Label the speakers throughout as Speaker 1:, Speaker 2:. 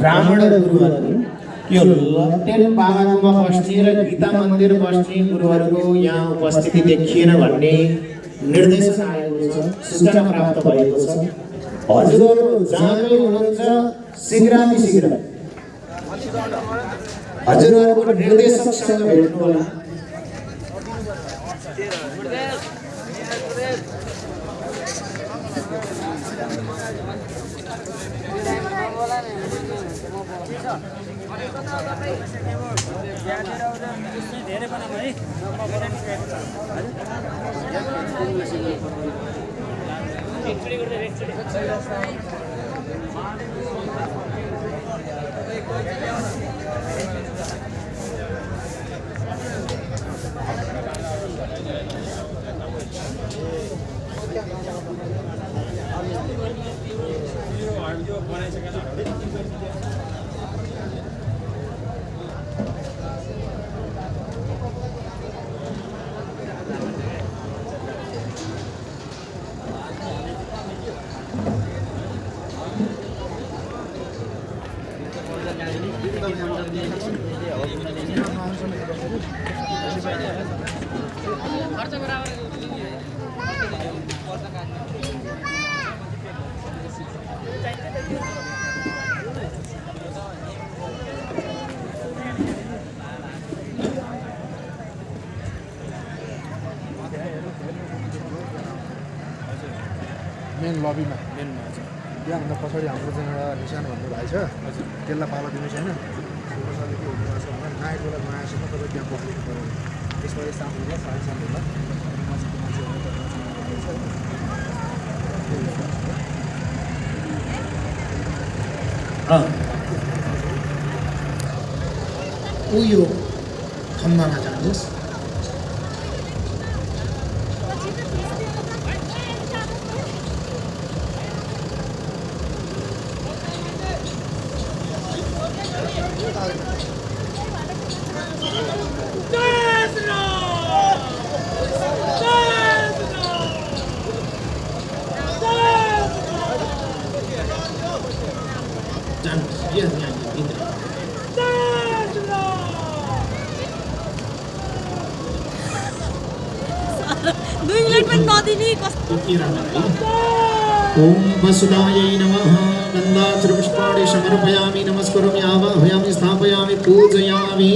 Speaker 1: ब्राह्मण गुरुहरू यो लटेन बागानमा बस्ने र गीता मन्दिर बस्ने गुरुहरूको यहाँ उपस्थिति देखिएन भन्ने निर्देशन आएको छ, सूचना प्राप्त भएको छ। हजुरहरू जहाँकै हुनुहुन्छ शीघ्र हजुरहरूको निर्देशकसँग भेट्नु होला।
Speaker 2: मेन लबीमा त्यहाँभन्दा पछाडि हाम्रो चाहिँ एउटा निशान भन्ने भाइ छ, त्यसलाई पालो दिनु छैन। नाइट बेला नआएसम्म तपाईँ त्यहाँ पक्रिनु पऱ्यो। त्यसपछि सात बेला 7:30 बेला
Speaker 1: उयो खम्बामा जानुहोस्। ओम वसुदायै नमः। गन्धाचर्पुष्पाणि समर्पयामि, नमस्करोमि, आवाहयामि, स्थापयामि, पूजयामि।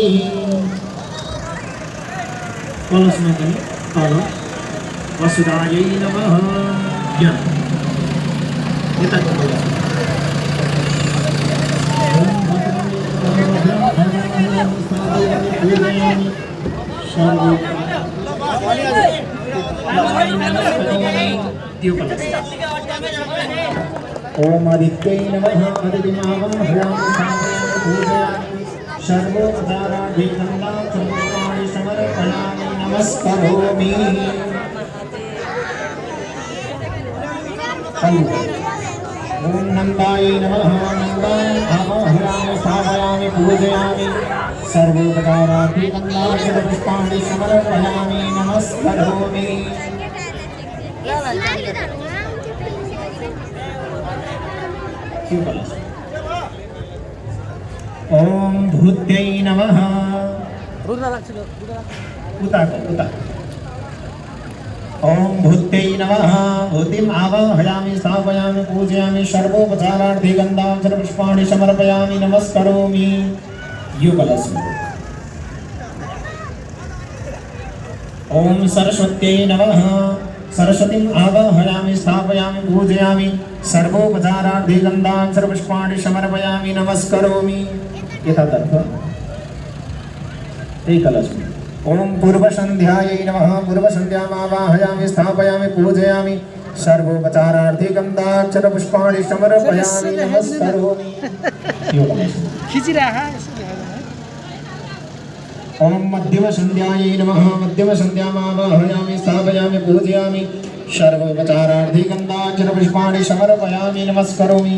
Speaker 1: कलशमा पनि तल वसुदायै नमः। यताको कलश ओम आदित्यै नमः। आदित्यमावाहयामि, पूजयामि, सर्वोपचाराधिकन्दाचर्पुष्पाणि समर्पयामि, नमस्करोमि। ओम नन्दायै नमः। नन्दाय आवाहयामि, स्थापयामि, पूजयामि, सर्वोपचाराधिकन्दाचर्पुष्पाणि समर्पयामि, नमस्करोमि। ओम भूत्यै नमः। ओम भूत्यै नमः। भूतिम् आवाहयामि, स्थापयामि, पूजयामि, सर्वोपचारार्थी गन्धाचर्पुष्पाणि समर्पयामि, नमस्करोमि। युगलस्। ओम सरस्वत्यै नमः। सरस्वतीम् आवाहयामि, स्थापयामि, पूजयामि, सर्वोपचारार्थे गन्धान् सर्वपुष्पाणि समर्पयामि नमस्करोमि। एतदर्थ एकलक्ष्मी। ओम पूर्वसन्ध्यायै नमः। पूर्वसन्ध्यामावाहयामि स्थापयामि पूजयामि सर्वोपचारार्थे गन्धाक्षर पुष्पाणि समर्पयामि नमस्करोमि। ओम मध्यमसन्ध्यायै नमः। मध्यमसन्ध्यामावाहयामि स्थापयामि पूजयामि सर्वोपचारार्थे गन्धाक्षर पुष्पाणि समर्पयामि नमस्करोमि।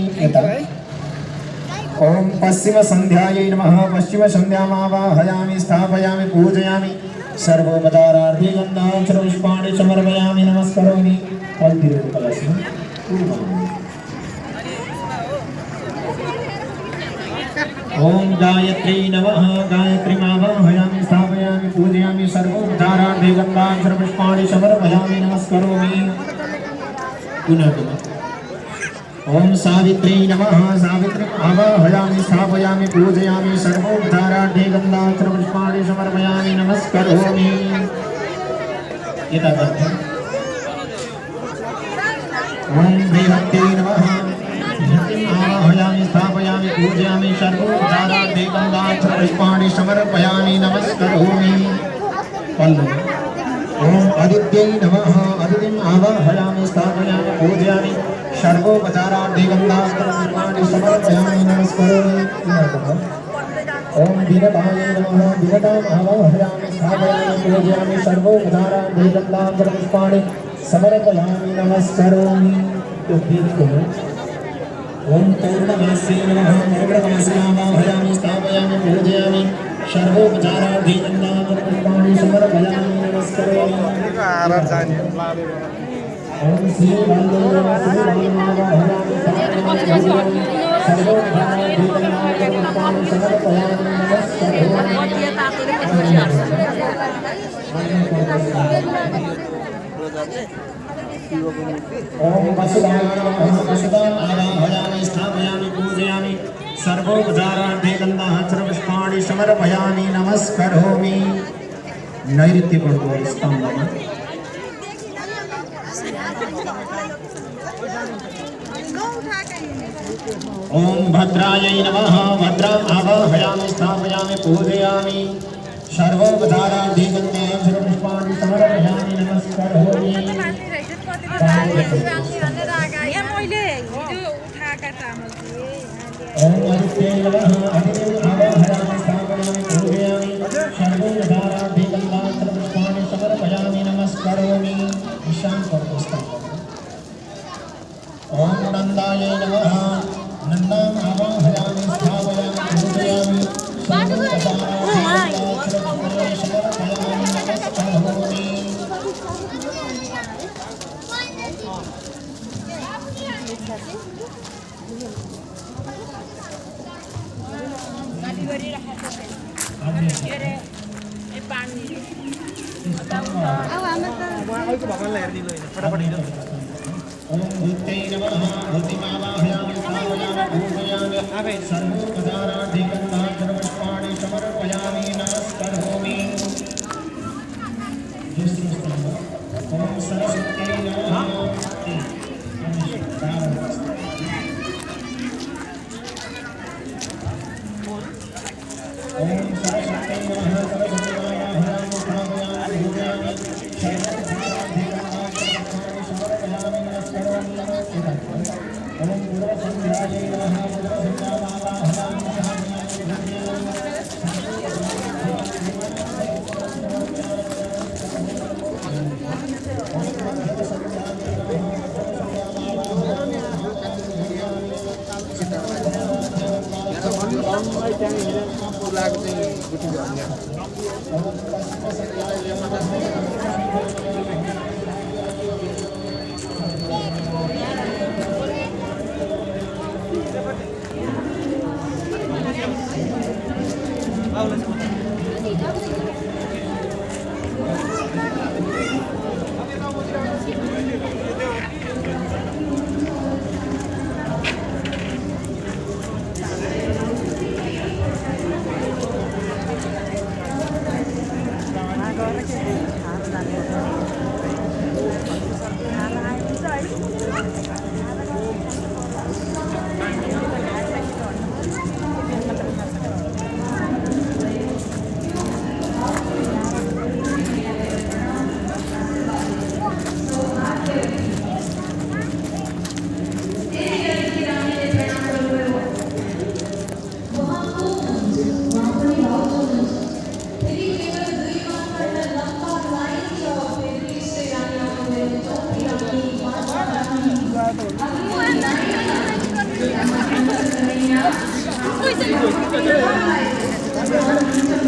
Speaker 1: ओम पश्चिमसन्ध्यायै नमः। पश्चिमसन्ध्यामावाहयामि स्थापयामि पूजयामि सर्वोपचारार्थे गन्धाक्षर पुष्पाणि समर्पयामि नमस्करोमि। ओम गायत्री नमः। गायत्रीमावाहयामि स्थापयामि पूजयामि सर्वोपचारार्थे गन्धाक्षर पुष्पाणि समर्पयामि नमस्करोमि। पुनः ओम सावित्री नमः। सावित्रीमावाहयामि स्थापयामि पूजयामि सर्वोपचारार्थे गन्धाक्षर पुष्पाणि समर्पयामि नमस्करोमि। ओम बृहत्यै नमः। आवाहयामि स्थापयामि पूजयामि सर्वोपचारार्थे गन्धाक्षर पुष्पाणि समर्पयामि नमस्करोमि। ओम आदित्यै नमः। आदित्यम् आवाहयामि स्थापयामि पूजयामि सर्वोपचारार्थे गन्धाक्षर पुष्पाणि समर्पयामि नमस्करोमि। ओम विनतायै नमः। विनताम् आवाहयामि स्थापयामि पूजयामि सर्वोपचारार्थे गन्धाक्षर पुष्पाणि समर्पयामि नमस्करोमि। ओम पौर्णमास्यै नमः। पौर्णमास्यामावाहयामि स्थापयामि पूजयामि सर्वोपचारार्थे गन्धाक्षर पुष्पाणि समर्पयामि नमस्करोमि। ओम श्रीवाल्यै नमः। श्रीवाल्यमावाहयामि स्थापयामि पूजयामि सर्वोपचारार्थे गन्धाक्षर पुष्पाणि समर्पयामि नमस्करोमि। ओम वसुधाय नमः। वसुधाम् आवाहयामि स्थापयामि पूजयामि सर्वोपचारार्थे गन्धाक्षर पुष्पाणि समर्पयामि नमस्करोमि। नैऋत्यपटको स्तम्भमा ओम भद्रायै नमः। भद्राम् आवाहयामि स्थापयामि पूजयामि सर्वोपचारार्थे गन्धाक्षर पुष्पाणि समर्पयामि नमस्करोमि। ओम आदित्यै नमः। आदित्यम् आवाहयामि स्थापयामि पूजयामि सर्वोपचारार्थे गन्धाक्षर पुष्पाणि समर्पयामि नमस्करोमि। ओम नन्दायै नमः। नन्दाम् आवाहयामि स्थापयामि पूजयामि सर्वोपचारार्थे गन्धाक्षर पुष्पाणि समर्पयामि नमस्करोमि। ओम भूत्यै नमः। भूतिमावाहयामि स्थापयामि पूजयामि सर्वोपचारार्थे गन्धाक्षर पुष्पाणि समर्पयामि नमस्करोमि। ओम सरस्वत्यै नमः। ओम सरस्वत्यै नमः। सरस्वतीमावाहयामि स्थापयामि पूजयामि सर्वोपचारार्थे गन्धाक्षर पुष्पाणि समर्पयामि नमस्करोमि। ओम पूर्वसन्ध्यायै नमः। पूर्वसन्ध्यामावाहयामि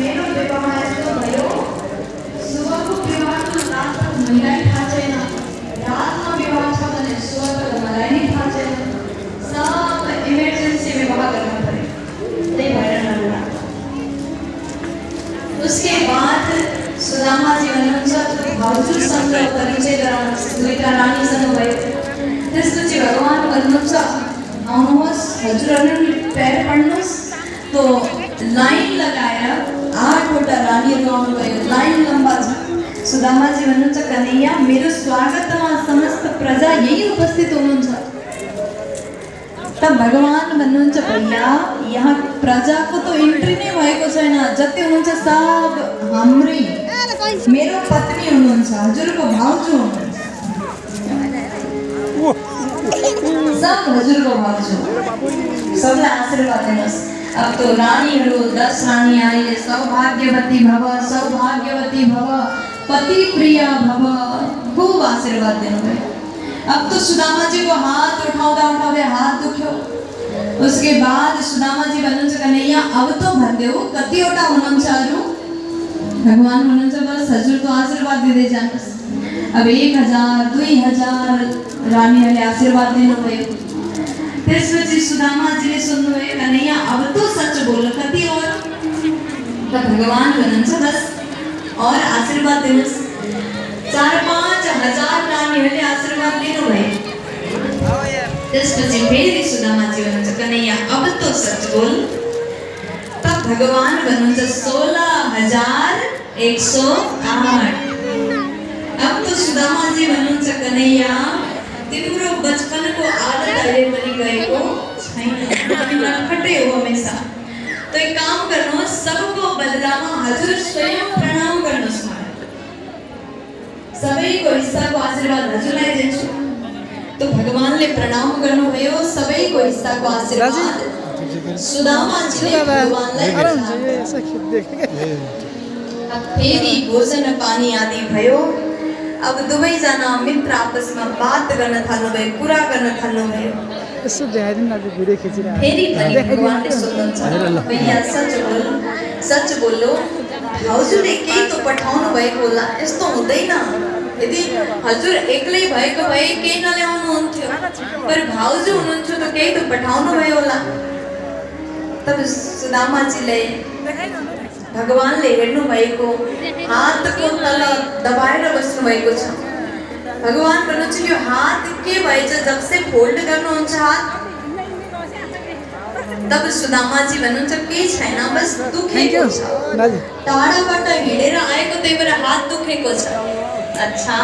Speaker 3: मेरो विवाह यस्तो भयो, सुबहको विवाहको रात महिलाई थाहा छैन, रातमा विवाह छ भने सुबहको मलाई नै थाहा छैन, सब इमर्जेन्सी विवाह गर्न पर्यो, त्यही भएर नरुवा। उसके बाद सुदामा जी भन्नुहुन्छ भाउजूसँग परिचय गराउनुहोस्, दुईटा रानीसँग भयो। त्यसपछि भगवान भन्नुहुन्छ आउनुहोस्, हजुरहरू पैर पढ्नुहोस्। तो लाइन लगाएर 8वटा रानीहरू आउनुभयो, लाइन लम्बा छ। सुदामा जी भन्नुहुन्छ कन्हैया मेरो स्वागतमा समस्त प्रजा यही उपस्थित हुनुहुन्छ। तब भगवान भन्नुहुन्छ भैया यहाँ प्रजाको त इन्ट्री नै भएको छैन, जति हुनुहुन्छ सब हाम्रै मेरो पत्नी हुनुहुन्छ, हजुरको भाउजू हुनुहुन्छ, सब हजुरको भाउजू, सबलाई आशीर्वाद दिनुहोस्। अब तो रानीहरू 10 रानी आए, सौभाग्यवती भव, सौभाग्यवती भव, पति प्रिय भव, खूब आशीर्वाद दिनुभयो। अब तो सुदामा जी को हाथ उठाउँदा उठाउँदै हात दुख्यो। उसके बाद सुदामा जी भन्नुहुन्छ कन्हैया अब तो भनिदेऊ कतिवटा हुनुहुन्छ अरू? भगवान भन्नुहुन्छ बस हजुरको आशीर्वाद दिँदै जानुहोस्। अब 1000 2000 रानीहरूले आशीर्वाद दिनुभयो। त्यसपछि सुदामा जीले सुन्नुभयो कन्हैया अब तो सच बोल कति और? त भगवान भन्नुहुन्छ बस और आशीर्वाद दिनुहोस्। 4-5 हजार रानीहरूले आशीर्वाद दिनुभयो। त्यसपछि फेरि सुदामा जी भन्नुहुन्छ कन्हैया अब तो सच बोल। तब भगवान भन्नुहुन्छ 16,108। अब तो सुदामा जी भन्नुहुन्छ कन्हैया तिम्रो बचपनको आदत अहिले पनि गएको छैन, तिमी नखटै हो हमेशा। तो एक काम गर्नुहोस्, सबको बदलामा हजुर स्वयं प्रणाम गर्नुहोस् मलाई, सबैको हिस्साको आशीर्वाद हजुरलाई दिन्छु। तो भगवानले प्रणाम गर्नुभयो, सबैको हिस्साको आशीर्वाद सुदामा जीले भगवानलाई अब फेरि भोजन पानी आदि भयो। अब दुवैजना मित्र आपसमा बात गर्न थाल्नुभयो, कुरा गर्न थाल्नुभयो। फेरि पनि भगवानले सोध्नुहुन्छ भैया सच बोलो, भाउजूले केही त पठाउनु भएको होला, यस्तो हुँदैन। यदि हजुर एक्लै भएको भए केही नल्याउनु हुन्थ्यो, पर भाउजू हुनुहुन्छ त केही त पठाउनु भयो होला। तब सुदामाजीले भगवानले हेर्नु भएको हातको तल दबाएर बस्नु भएको छ। भगवान भन्नुहुन्छ यो हात के भएछ, जब से फोल्ड गर्नुहुन्छ हात? तब सुदामाजी भन्नुहुन्छ केही छैन, बस दुखेको छ, टाढाबाट हिँडेर आएको त्यही भएर हात दुखेको छ। अच्छा,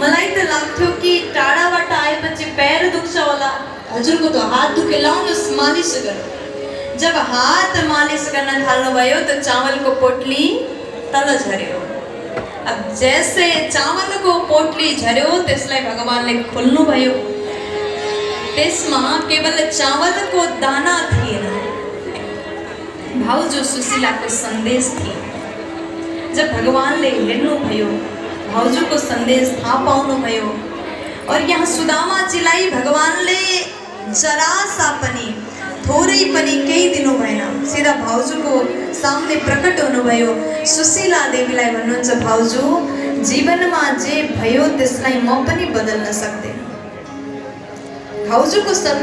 Speaker 3: मलाई त लाग्थ्यो कि टाढाबाट आएपछि पैर दुख्छ होला, हजुरको त हात दुखे, लाउनुहोस् मालिस गर्नु। जब हात मालिस गर्न थाल्नुभयो तो चावलको पोटली तल झर्यो। अब जैसे चावलको पोटली झर्यो त्यसलाई भगवानले खोल्नुभयो। त्यसमा केवल चावलको दाना थिएन, भाउजू सुशीलाको सन्देश थियो। जब भगवानले हेर्नुभयो, भाउजूको सन्देश थाहा पाउनुभयो, और यहाँ सुदामाजीलाई भगवानले जरा सा पनि थोरै पनि केही दिनु भएन, सिधा भाउजूको सामने प्रकट हुनुभयो। सुशीला देवीलाई भन्नुहुन्छ भाउजू जीवनमा जे भयो त्यसलाई म पनि बदल्न सक्दिनँ। भाउजूको सन्देश